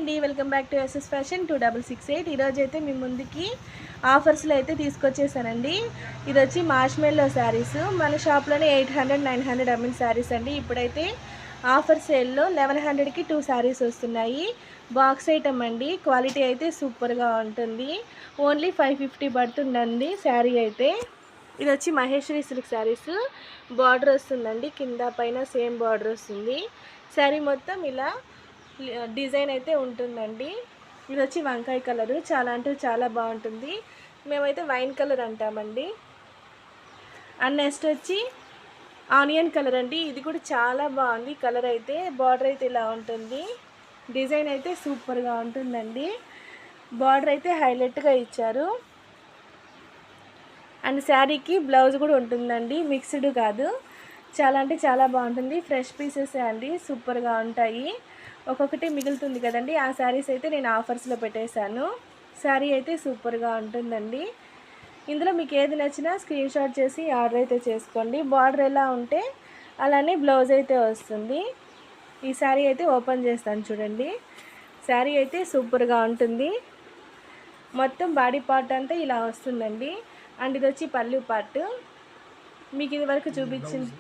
అండి, welcome back to SS fashion 2668. ఈరోజు అయితే మీ ముందుకి ఆఫర్స్లో అయితే తీసుకొచ్చేసానండి. ఇది వచ్చి మార్ష్మెల్లో శారీస్. మన షాప్లోనే 800-900 అమ్మిన శారీస్ అండి. ఇప్పుడైతే ఆఫర్ సేల్లో 1100కి 2 శారీస్ వస్తున్నాయి. బాక్స్ ఐటమ్ అండి. క్వాలిటీ అయితే సూపర్గా ఉంటుంది. ఓన్లీ 550 పడుతుందండి శారీ అయితే. ఇది వచ్చి మహేశ్వరి సిల్క్ శారీస్. బార్డర్ వస్తుందండి, కింద పైన సేమ్ బార్డర్ వస్తుంది. శారీ మొత్తం ఇలా డిజైన్ అయితే ఉంటుందండి. ఇది వచ్చి వంకాయ కలరు, చాలా అంటే చాలా బాగుంటుంది. మేమైతే వైన్ కలర్ అంటామండి. అండ్ నెక్స్ట్ వచ్చి ఆనియన్ కలర్ అండి. ఇది కూడా చాలా బాగుంది కలర్ అయితే. బార్డర్ అయితే ఇలా ఉంటుంది, డిజైన్ అయితే సూపర్గా ఉంటుందండి. బార్డర్ అయితే హైలైట్గా ఇచ్చారు. అండ్ శారీకి బ్లౌజ్ కూడా ఉంటుందండి, మిక్స్డ్ కాదు. చాలా అంటే చాలా బాగుంటుంది. ఫ్రెష్ పీసెస్ అండి, సూపర్గా ఉంటాయి. ఒక్కొక్కటి మిగులుతుంది కదండి, ఆ శారీస్ అయితే నేను ఆఫర్స్లో పెట్టేశాను. శారీ అయితే సూపర్గా ఉంటుందండి. ఇందులో మీకు ఏది నచ్చినా స్క్రీన్ షాట్ చేసి ఆర్డర్ అయితే చేసుకోండి. బార్డర్ ఎలా ఉంటే అలానే బ్లౌజ్ అయితే వస్తుంది. ఈ శారీ అయితే ఓపెన్ చేస్తాను చూడండి. శారీ అయితే సూపర్గా ఉంటుంది. మొత్తం బాడీ పార్ట్ అంతా ఇలా వస్తుందండి. అండ్ ఇది వచ్చి పళ్ళు పార్ట్. మీకు ఇది వరకు చూపించింది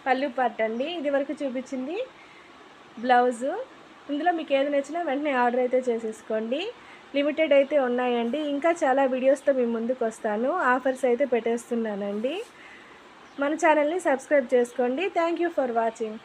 పళ్ళు పార్ట్ అండి. ఇది వరకు చూపించింది బ్లౌజు. ఇందులో మీకు ఏది నచ్చినా వెంటనే ఆర్డర్ అయితే చేసేసుకోండి. లిమిటెడ్ అయితే ఉన్నాయండి. ఇంకా చాలా వీడియోస్తో మీ ముందుకు వస్తాను. ఆఫర్స్ అయితే పెట్టేస్తున్నానండి. మన ఛానల్ని సబ్స్క్రైబ్ చేసుకోండి. Thank you for watching.